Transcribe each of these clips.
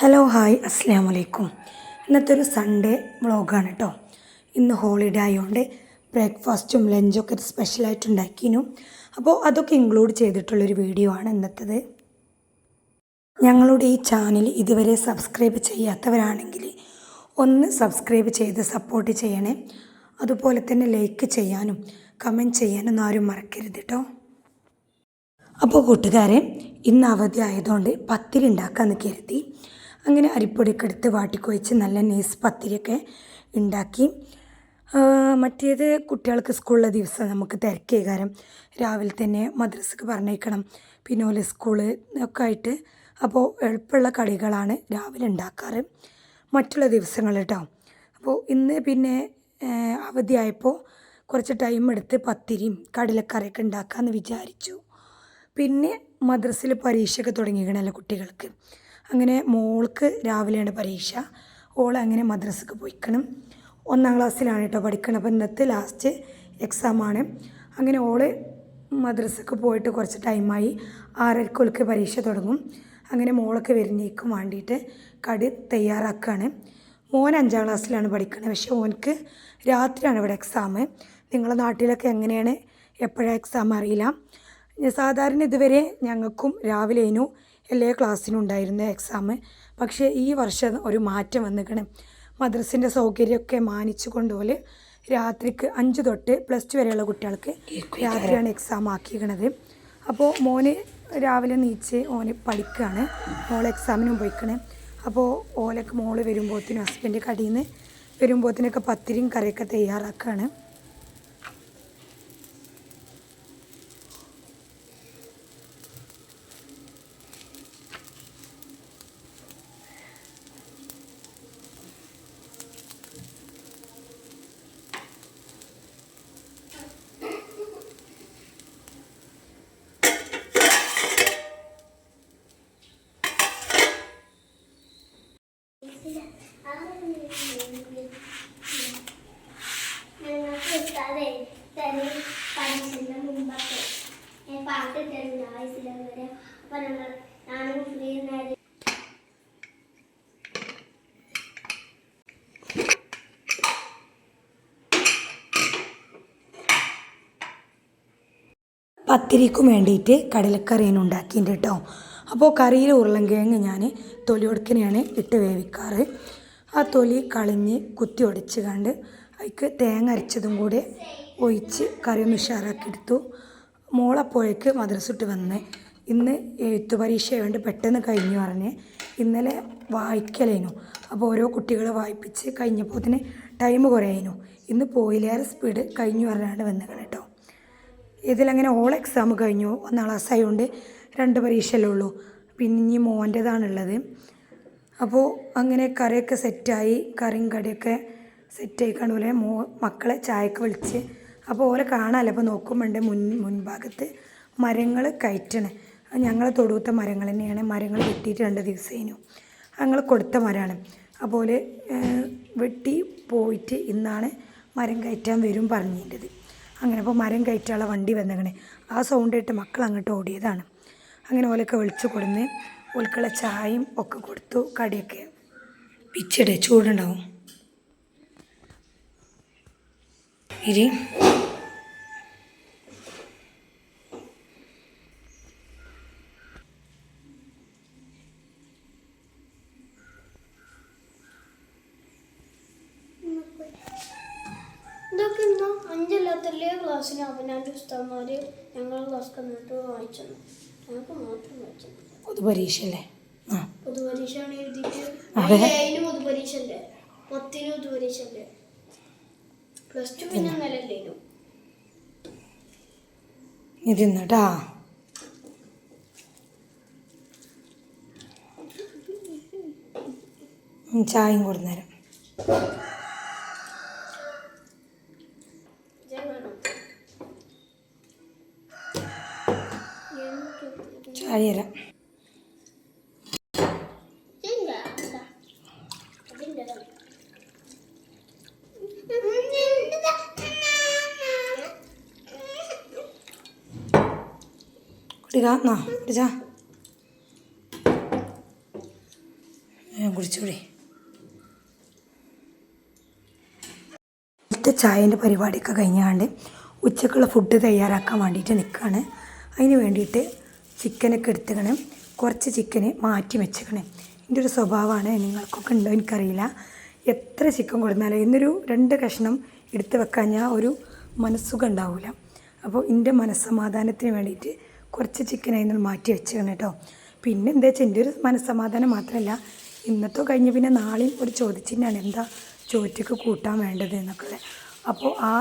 Hello hi അസ്സലാമു അലൈക്കും. ഇന്നത്തെ ഒരു സൺഡേ വ്ളോഗാണ് കേട്ടോ. ഇന്ന് ഹോളിഡേ ആയതുകൊണ്ട് ബ്രേക്ക്ഫാസ്റ്റും ലഞ്ചൊക്കെ സ്പെഷ്യലായിട്ട് ഉണ്ടാക്കിയിരുന്നു. അപ്പോൾ അതൊക്കെ ഇൻക്ലൂഡ് ചെയ്തിട്ടുള്ളൊരു വീഡിയോ ആണ് ഇന്നത്തേത്. ഞങ്ങളുടെ ഈ ചാനൽ ഇതുവരെ സബ്സ്ക്രൈബ് ചെയ്യാത്തവരാണെങ്കിൽ ഒന്ന് സബ്സ്ക്രൈബ് ചെയ്ത് സപ്പോർട്ട് ചെയ്യണേ. അതുപോലെ തന്നെ ലൈക്ക് ചെയ്യാനും കമൻറ്റ് ചെയ്യാനും ആരും മറക്കരുത് കേട്ടോ. അപ്പോൾ കൂട്ടുകാരെ, ഇന്ന് അവധി ആയതുകൊണ്ട് പത്തിരി ഉണ്ടാക്കാമെന്ന് കരുതി. അങ്ങനെ അരിപ്പൊടിയൊക്കെ എടുത്ത് വാട്ടിക്കൊഴിച്ച് നല്ല നൈസ് പത്തിരിയൊക്കെ ഉണ്ടാക്കി. മറ്റേത് കുട്ടികൾക്ക് സ്കൂളിലെ ദിവസം നമുക്ക് തിരക്കേകാരം, രാവിലെ തന്നെ മദ്രസക്ക് പറഞ്ഞേക്കണം, പിന്നെ ഓലെ സ്കൂള് ഒക്കെ ആയിട്ട്. അപ്പോൾ എളുപ്പമുള്ള കടികളാണ് രാവിലെ ഉണ്ടാക്കാറ് മറ്റുള്ള ദിവസങ്ങൾ കേട്ടോ. അപ്പോൾ ഇന്ന് പിന്നെ അവധിയായപ്പോൾ കുറച്ച് ടൈം എടുത്ത് പത്തിരിയും കടലക്കറിയൊക്കെ ഉണ്ടാക്കാമെന്ന് വിചാരിച്ചു. പിന്നെ മദ്രസയിൽ പരീക്ഷയൊക്കെ തുടങ്ങിയിരിക്കണമല്ലോ കുട്ടികൾക്ക്. അങ്ങനെ മോൾക്ക് രാവിലെയാണ് പരീക്ഷ. അങ്ങനെ മദ്രസക്ക് പോയിക്കണം. 1ാം ക്ലാസ്സിലാണ് കേട്ടോ പഠിക്കണം. അപ്പോൾ ഇന്നത്തെ ലാസ്റ്റ് എക്സാമാണ്. അങ്ങനെ മദ്രസക്ക് പോയിട്ട് കുറച്ച് ടൈമായി. 6:30 പരീക്ഷ തുടങ്ങും. അങ്ങനെ മോളൊക്കെ വരുന്നേക്കും വേണ്ടിയിട്ട് കടി തയ്യാറാക്കുകയാണ്. മോൻ 5ാം ക്ലാസ്സിലാണ് പഠിക്കുന്നത്. പക്ഷേ ഓനക്ക് രാത്രിയാണ് ഇവിടെ എക്സാം. നിങ്ങളുടെ നാട്ടിലൊക്കെ എങ്ങനെയാണ്, എപ്പോഴാണ് എക്സാം അറിയില്ല. സാധാരണ ഇതുവരെ ഞങ്ങൾക്കും രാവിലേനു എല്ലാ ക്ലാസ്സിനും ഉണ്ടായിരുന്ന എക്സാം. പക്ഷേ ഈ വർഷം ഒരു മാറ്റം വന്നിരിക്കണം. മദ്രസിൻ്റെ സൗകര്യമൊക്കെ മാനിച്ചു കൊണ്ടുപോലെ രാത്രിക്ക് 5 തൊട്ട് +2 വരെയുള്ള കുട്ടികൾക്ക് രാത്രിയാണ് എക്സാം ആക്കിയിരിക്കണത്. അപ്പോൾ മോന് രാവിലെ നീച്ച് ഓന് പഠിക്കുകയാണ്, മോൾ എക്സാമിനും പോയിക്കണേ. അപ്പോൾ മോള് വരുമ്പോഴത്തേനും ഹസ്ബൻഡ് കടിയിൽ നിന്ന് വരുമ്പോഴത്തേനൊക്കെ പത്തിരിയും കറിയൊക്കെ തയ്യാറാക്കുകയാണ്. പത്തിരിക്കും വേണ്ടിയിട്ട് കടലക്കറിയാണ് ഉണ്ടാക്കിയിട്ടുണ്ട് കേട്ടോ. അപ്പോൾ കറിയിൽ ഉരുളൻകിഴങ്ങ് ഞാൻ തൊലിയൊടുക്കനെയാണ് ഇട്ട് വേവിക്കാറ്. ആ തൊലി കളഞ്ഞ് കുത്തി ഒടിച്ച് കണ്ട് അതിക്ക് തേങ്ങ അരച്ചതും കൂടെ ഒഴിച്ച് കറി ഒന്ന് ഉഷാറാക്കി എടുത്തു. മോളപ്പോഴേക്ക് മദ്രസ വന്ന് ഇന്ന് എഴുത്ത് പരീക്ഷയായതുകൊണ്ട് പെട്ടെന്ന് കഴിഞ്ഞു പറഞ്ഞ്. ഇന്നലെ വായിക്കലേനു. അപ്പോൾ ഓരോ കുട്ടികളെ വായിപ്പിച്ച് കഴിഞ്ഞപ്പോൾ തന്നെ ടൈം കുറയായിരുന്നു. ഇന്ന് പോയിലേറെ സ്പീഡ് കഴിഞ്ഞു പറഞ്ഞാണ്ട് വന്നിക്കണം കേട്ടോ. ഇതിലങ്ങനെ എക്സാം കഴിഞ്ഞു. 1ാം ക്ലാസ് ആയതുകൊണ്ട് 2 പരീക്ഷയല്ലേ ഉള്ളൂ. പിന്നെ ഇനി മോൻ്റെതാണുള്ളത്. അപ്പോൾ അങ്ങനെ കറിയൊക്കെ സെറ്റായി, കറിയും കടിയൊക്കെ സെറ്റായി കാണുപോലെ മക്കളെ ചായക്ക് വിളിച്ച്. അപ്പോൾ കാണാമല്ലോ. അപ്പോൾ നോക്കുമ്പോണ്ട് മുൻഭാഗത്ത് മരങ്ങൾ കയറ്റണേ. ഞങ്ങളെ തൊടുത്ത മരങ്ങൾ തന്നെയാണ്. മരങ്ങൾ വെട്ടിയിട്ട് 2 ദിവസം കഴിഞ്ഞു. ഞങ്ങൾ കൊടുത്ത മരമാണ്. അതുപോലെ വെട്ടി പോയിട്ട് ഇന്നാണ് മരം കയറ്റാൻ വരും പറഞ്ഞിട്ടത്. അങ്ങനെ അപ്പോൾ മരം കയറ്റാനുള്ള വണ്ടി വന്നേക്കണേ. ആ സൗണ്ട് കേട്ട് മക്കൾ അങ്ങോട്ട് ഓടിയതാണ്. അങ്ങനെ ഓലൊക്കെ വിളിച്ച് കൊടുന്ന് ഓൽക്കുള്ള ചായയും ഒക്കെ കൊടുത്തു. കടിയൊക്കെ പിച്ചിടെ ചൂടുണ്ടാവും. ഇരി ഇതൊക്കെ ഇന്നോ 5 ക്ലാസ്സിന് അവനാൻ്റെ പുസ്തകന്മാർ ഞങ്ങളുടെ ക്ലാസ് കണ്ടിട്ട് വായിച്ചു. ഞങ്ങൾക്ക് മാത്രം വായിച്ചു. പൊതുപരീക്ഷയല്ലേ? പൊതുപരീക്ഷയാണ് എഴുതിയിട്ട് 7 പൊതുപരീക്ഷ അല്ലേ, 10 പൊതുപരീക്ഷ അല്ലേ, +2 പിന്നെ നിലല്ലേനു. ഇതിന്നട്ടാ ചായയും കൊടുന്നേരം. ചായ തരാം. കുടിക്കാ കുടിച്ചാ എല്ലാവരും കുടിച്ചോളി. ഇന്നത്തെ ചായൻ്റെ പരിപാടിയൊക്കെ കഴിഞ്ഞാണ്ട് ഉച്ചക്കുള്ള ഫുഡ് തയ്യാറാക്കാൻ വേണ്ടിയിട്ട് നിൽക്കുകയാണ്. അതിന് വേണ്ടിയിട്ട് ചിക്കനൊക്കെ എടുത്തുക്കണം. കുറച്ച് ചിക്കന് മാറ്റി വെച്ചേക്കണം. എൻ്റെ ഒരു സ്വഭാവമാണ്, നിങ്ങൾക്കൊക്കെ ഉണ്ടോ എനിക്കറിയില്ല. എത്ര ചിക്കൻ കൊടുത്താലും ഇന്നൊരു 2 കഷ്ണം എടുത്ത് വെക്കാൻ ഞാൻ ഒരു മനസ്സുഖം ഉണ്ടാവില്ല. അപ്പോൾ എൻ്റെ മനസ്സമാധാനത്തിന് വേണ്ടിയിട്ട് കുറച്ച് ചിക്കൻ അതിൽ നിന്ന് മാറ്റി വെച്ചേക്കണം കേട്ടോ. പിന്നെ എന്താ വെച്ചാൽ എൻ്റെ ഒരു മനസ്സമാധാനം മാത്രമല്ല, ഇന്നത്തെ കഴിഞ്ഞ് പിന്നെ നാളെയും ഒരു ചോദിച്ചിട്ടാണ് എന്താ ചോറ്റക്ക് കൂട്ടാൻ വേണ്ടത് എന്നൊക്കെ. അപ്പോൾ ആ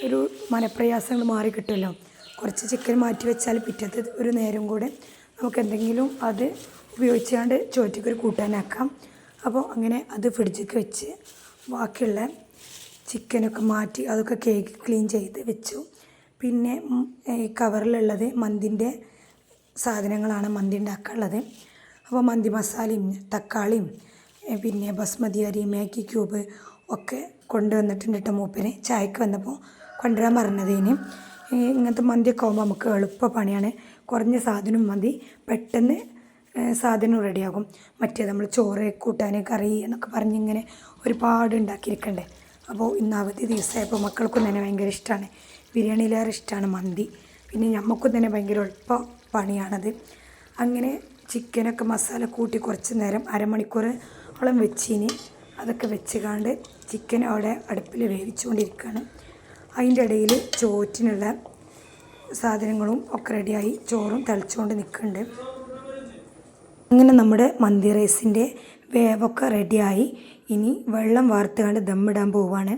ഒരു മനപ്രയാസങ്ങൾ മാറി കിട്ടുമല്ലോ. കുറച്ച് ചിക്കൻ മാറ്റി വെച്ചാൽ പിറ്റത്തെ ഒരു നേരം കൂടെ നമുക്ക് എന്തെങ്കിലും അത് ഉപയോഗിച്ചുകൊണ്ട് ചോറ്റക്കൊരു കൂട്ടാനാക്കാം. അപ്പോൾ അങ്ങനെ അത് ഫ്രിഡ്ജിലേക്ക് വെച്ച് ബാക്കിയുള്ള ചിക്കനൊക്കെ മാറ്റി അതൊക്കെ കേക്ക് ക്ലീൻ ചെയ്ത് വെച്ചു. പിന്നെ ഈ കവറിലുള്ളത് മന്തിൻ്റെ സാധനങ്ങളാണ് മന്തി ഉണ്ടാക്കാനുള്ളത്. അപ്പോൾ മന്തി മസാലയും തക്കാളിയും പിന്നെ ബസ്മതി അരി മാഗി ക്യൂബ് ഒക്കെ കൊണ്ടുവന്നിട്ടുണ്ട് കേട്ടോ. മൂപ്പര് ചായക്ക് വന്നപ്പോൾ കൊണ്ടുവരാൻ പറഞ്ഞതിന് ഇങ്ങനത്തെ മന്തിയൊക്കെ ആകുമ്പോൾ നമുക്ക് എളുപ്പ പണിയാണ്. കുറഞ്ഞ സാധനം മതി, പെട്ടെന്ന് സാധനം റെഡിയാകും. മറ്റേ നമ്മൾ ചോറ് കൂട്ടാൻ കറി എന്നൊക്കെ പറഞ്ഞിങ്ങനെ ഒരുപാട് ഉണ്ടാക്കിയിരിക്കണ്ടേ. അപ്പോൾ ഇന്ന് അവധി ദിവസമായപ്പോൾ മക്കൾക്കും തന്നെ ഭയങ്കര ഇഷ്ടമാണ്. ബിരിയാണിയിലേറെ ഇഷ്ടമാണ് മന്തി. പിന്നെ നമുക്കും തന്നെ ഭയങ്കര എളുപ്പ പണിയാണത്. അങ്ങനെ ചിക്കനൊക്കെ മസാല കൂട്ടി കുറച്ച് നേരം അരമണിക്കൂറോളം വെച്ചിന്. അതൊക്കെ വെച്ചുകൊണ്ട് ചിക്കൻ അവിടെ അടുപ്പിൽ വേവിച്ചുകൊണ്ടിരിക്കുകയാണ്. അതിൻ്റെ ഇടയിൽ ചോറ്റിനുള്ള സാധനങ്ങളും ഒക്കെ റെഡിയായി, ചോറും തിളച്ചുകൊണ്ട് നിൽക്കുന്നുണ്ട്. അങ്ങനെ നമ്മുടെ മന്തി റൈസിൻ്റെ വേവൊക്കെ റെഡിയായി. ഇനി വെള്ളം വാർത്തുകൊണ്ട് ദമ്മിടാൻ പോവുകയാണ്.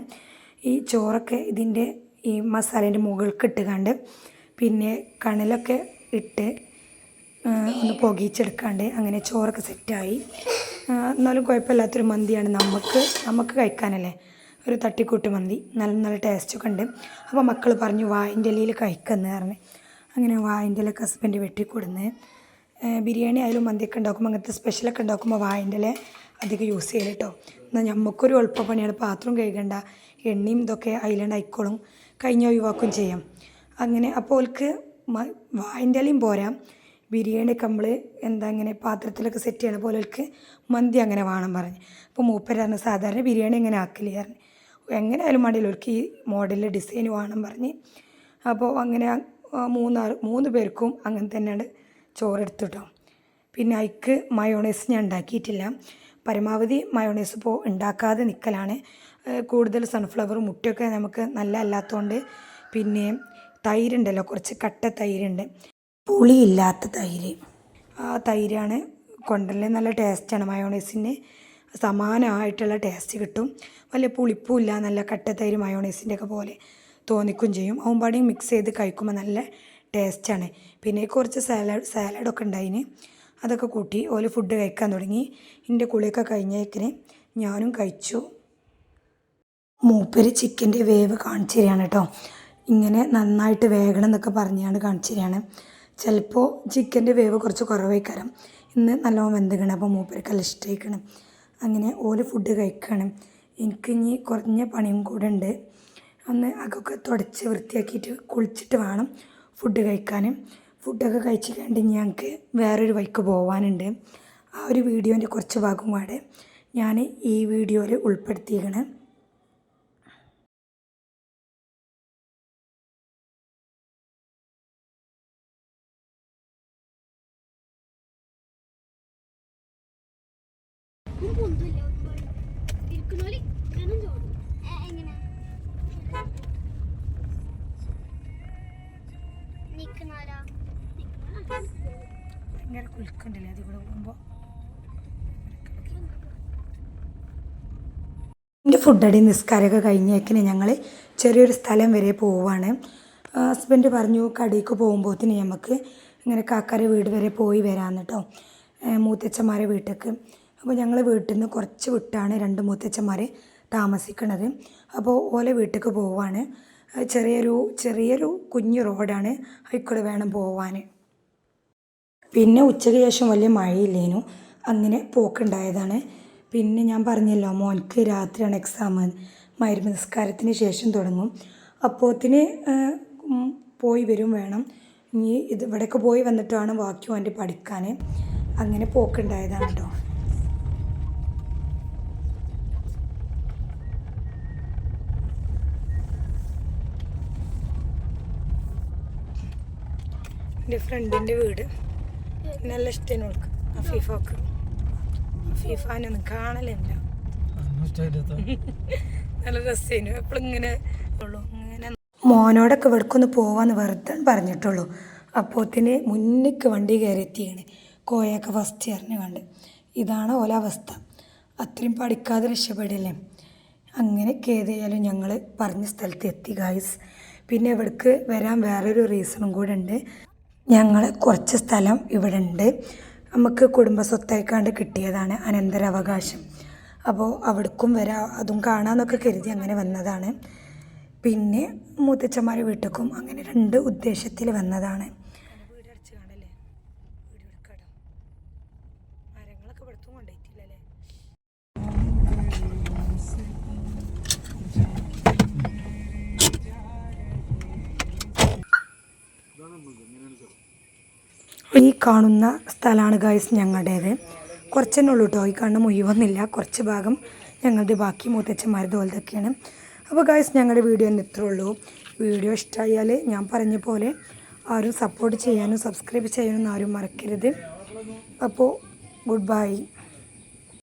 ഈ ചോറൊക്കെ ഇതിൻ്റെ ഈ മസാലേൻ്റെ മുകൾക്ക് ഇട്ടുകൊണ്ട് പിന്നെ കണലൊക്കെ ഇട്ട് ഒന്ന് പുകയിച്ചെടുക്കാണ്ട് അങ്ങനെ ചോറൊക്കെ സെറ്റായി. എന്നാലും കുഴപ്പമില്ലാത്തൊരു മന്തിയാണ്. നമുക്ക് കഴിക്കാനല്ലേ, ഒരു തട്ടിക്കൂട്ട് മന്തി, നല്ല ടേസ്റ്റൊക്കെ ഉണ്ട്. അപ്പോൾ മക്കൾ പറഞ്ഞു വായിൻ്റെ ഇലയിൽ കഴിക്കുമെന്ന് പറഞ്ഞ് അങ്ങനെ വായിൻ്റെ ഇലയൊക്കെ ഹസ്ബൻഡ് വെട്ടിക്കൊടുന്ന്. ബിരിയാണി ആയാലും മന്തിയൊക്കെ ഉണ്ടാക്കുമ്പോൾ അങ്ങനത്തെ സ്പെഷ്യലൊക്കെ ഉണ്ടാക്കുമ്പോൾ വായിൻ്റെ ഇല അധികം യൂസ് ചെയ്യൽ കേട്ടോ. എന്നാൽ നമുക്കൊരു എളുപ്പപ്പണിയാണ്, പാത്രം കഴുകണ്ട, എണ്ണയും ഇതൊക്കെ അതിലുണ്ട് ആയിക്കോളും, കഴിഞ്ഞ ഒഴിവാക്കുകയും ചെയ്യാം. അങ്ങനെ അപ്പോൾ അവർക്ക് വായിൻ്റെ ഇലയും പോരാ, ബിരിയാണിയൊക്കെ നമ്മൾ ഇങ്ങനെ പാത്രത്തിലൊക്കെ സെറ്റ് ചെയ്യണ പോലെ അവർക്ക് മന്തി അങ്ങനെ വേണം പറഞ്ഞ്. അപ്പോൾ മൂപ്പരാണ് സാധാരണ ബിരിയാണി എങ്ങനെ ആക്കില്ല പറഞ്ഞ്, എങ്ങനെ ആയാലും മടിയില്ല അവർക്ക് ഈ മോഡലിൽ ഡിസൈൻ വേണം പറഞ്ഞ്. അപ്പോൾ അങ്ങനെ 3 പേർക്കും അങ്ങനെ തന്നെയാണ് ചോറെടുത്തു കേട്ടോ. പിന്നെ അതിക്ക് മയോണൈസ് ഞാൻ ഉണ്ടാക്കിയിട്ടില്ല. പരമാവധി മയോണൈസ് ഇപ്പോൾ ഉണ്ടാക്കാതെ നിൽക്കലാണ്. കൂടുതൽ സൺഫ്ലവർ മുട്ടയൊക്കെ നമുക്ക് നല്ല അല്ലാത്തതുകൊണ്ട്, പിന്നെ തൈരുണ്ടല്ലോ, കുറച്ച് കട്ട തൈരുണ്ട്, പുളിയില്ലാത്ത തൈര്, ആ തൈരാണ് കൊണ്ടുവരല്. നല്ല ടേസ്റ്റാണ്, മയോണൈസിന് സമാനമായിട്ടുള്ള ടേസ്റ്റ് കിട്ടും. വലിയ പുളിപ്പുമില്ല, നല്ല കട്ട തൈര് മയോണൈസിൻ്റെ ഒക്കെ പോലെ തോന്നിക്കും ചെയ്യും. അവൻപാടിയും മിക്സ് ചെയ്ത് കഴിക്കുമ്പോൾ നല്ല ടേസ്റ്റാണ്. പിന്നെ കുറച്ച് സാലഡൊക്കെ ഉണ്ടായിന്, അതൊക്കെ കൂട്ടി ഓല് ഫുഡ് കഴിക്കാൻ തുടങ്ങി. എൻ്റെ കുളിയൊക്കെ കഴിഞ്ഞേക്കിന് ഞാനും കഴിച്ചു. മൂപ്പര് ചിക്കൻ്റെ വേവ് കാണിച്ചു തരികയാണ് കേട്ടോ. ഇങ്ങനെ നന്നായിട്ട് വേകണം എന്നൊക്കെ പറഞ്ഞാണ് കാണിച്ചു തരികയാണ്. ചിലപ്പോൾ ചിക്കൻ്റെ വേവ് കുറച്ച് കുറവായിക്കാരം, ഇന്ന് നല്ലോണം വെന്തുകണം. അപ്പോൾ മൂപ്പർക്കെല്ലാം ഇഷ്ടമായിക്കണം. അങ്ങനെ ഓല് ഫുഡ് കഴിക്കണം. എനിക്കിനി കുറഞ്ഞ പണിയും കൂടെ ഉണ്ട്. അതൊക്കെ തുടച്ച് വൃത്തിയാക്കിയിട്ട് കുളിച്ചിട്ട് വേണം ഫുഡ് കഴിക്കാനും. ഫുഡൊക്കെ കഴിച്ച് കഴിഞ്ഞ് ഞങ്ങൾക്ക് വേറൊരു വഴിക്ക് പോകാനുണ്ട്. ആ ഒരു വീഡിയോൻ്റെ കുറച്ച് ഭാഗം കൂടെ ഞാൻ ഈ വീഡിയോയിൽ ഉൾപ്പെടുത്തിയിരിക്കണം. ഭയങ്കര കുലുക്കുണ്ടല്ലേ അതിൽ കൂടെ പോകുമ്പോൾ. എൻ്റെ ഫുഡടി നിസ്കാരമൊക്കെ കഴിഞ്ഞേക്കിന് ഞങ്ങൾ ചെറിയൊരു സ്ഥലം വരെ പോവുകയാണ്. ഹസ്ബൻഡ് പറഞ്ഞു കടയിലേക്ക് പോകുമ്പോഴത്തേന് നമുക്ക് ഇങ്ങനെ കാക്കാരെ വീട് വരെ പോയി വരാമെന്ന് കേട്ടോ, മൂത്തച്ഛന്മാരെ വീട്ടിലേക്ക്. അപ്പോൾ ഞങ്ങൾ വീട്ടിൽ നിന്ന് കുറച്ച് വിട്ടാണ് 2 മൂത്തച്ഛന്മാർ താമസിക്കുന്നത്. അപ്പോൾ ഓലെ വീട്ടിലേക്ക് പോവാണ്. ചെറിയൊരു കുഞ്ഞു റോഡാണ്, അതിൽക്കൂടെ വേണം പോവാൻ. പിന്നെ ഉച്ചയ്ക്ക് ശേഷം വലിയ മഴയില്ലേനു, അങ്ങനെ പോക്കുണ്ടായതാണ്. പിന്നെ ഞാൻ പറഞ്ഞല്ലോ മോൻക്ക് രാത്രിയാണ് എക്സാം, മഗ്‌രിബ് നിസ്കാരത്തിന് ശേഷം തുടങ്ങും. അപ്പോഴത്തിന് പോയി വരും വേണം. ഇനി ഇവിടെയൊക്കെ പോയി വന്നിട്ട് വേണം ബാക്കി അവൻ്റെ പഠിക്കാൻ. അങ്ങനെ പോക്കുണ്ടായതാണ് കേട്ടോ. എൻ്റെ ഫ്രണ്ടിൻ്റെ വീട് നല്ല ഇഷ്ടമാണ് ഓൾക്ക് അഫീഫക്ക്. അഫീഫാനൊന്നും കാണലില്ല. നല്ല രസേനു എപ്പോഴും ഇങ്ങനെ ഉള്ളൂ. ഇങ്ങനെ മോനോടൊക്കെ ഇവിടേക്കൊന്ന് പോവാന്ന് വെറുതെ പറഞ്ഞിട്ടുള്ളൂ. അപ്പോത്തിന് മുന്നിക്ക് വണ്ടി കയറി എത്തിയാണ്. കോയൊക്കെ ഫസ്റ്റ് എറിഞ്ഞ് കണ്ട്. ഇതാണ് ഓല അവസ്ഥ. അത്രയും പഠിക്കാതെ രക്ഷപ്പെടില്ലേ. അങ്ങനെയൊക്കെ ഏതായാലും ഞങ്ങൾ പറഞ്ഞ സ്ഥലത്ത് എത്തി ഗായ്സ്. പിന്നെ ഇവിടേക്ക് വരാൻ വേറൊരു റീസണും കൂടെ ഉണ്ട്. ഞങ്ങൾ കുറച്ച് സ്ഥലം ഇവിടെ ഉണ്ട്, നമുക്ക് കുടുംബസ്വത്തായിക്കാണ്ട് കിട്ടിയതാണ്, അനന്തരാവകാശം. അപ്പോൾ അവിടേക്കും വരാം, അതും കാണാമെന്നൊക്കെ കരുതി അങ്ങനെ വന്നതാണ്. പിന്നെ മൂത്തച്ഛന്മാരെ വീട്ടിലേക്കും അങ്ങനെ 2 ഉദ്ദേശത്തിൽ വന്നതാണ്. ഈ കാണുന്ന സ്ഥലമാണ് ഗായ്സ് ഞങ്ങളുടേത്. കുറച്ച് തന്നെ ഉള്ളൂ കേട്ടോ, ഈ കാണുന്ന മുഴുവൊന്നുമില്ല, കുറച്ച് ഭാഗം ഞങ്ങളുടെ, ബാക്കി മൂത്തച്ഛന്മാരുടെ പോലത്തൊക്കെയാണ്. അപ്പോൾ ഗായ്സ് ഞങ്ങളുടെ വീഡിയോ ഒന്ന് ഇത്രേ ഉള്ളൂ. വീഡിയോ ഇഷ്ടമായാൽ ഞാൻ പറഞ്ഞ പോലെ ആരും സപ്പോർട്ട് ചെയ്യാനും സബ്സ്ക്രൈബ് ചെയ്യാനും ആരും മറക്കരുത്. അപ്പോൾ ഗുഡ് ബൈ.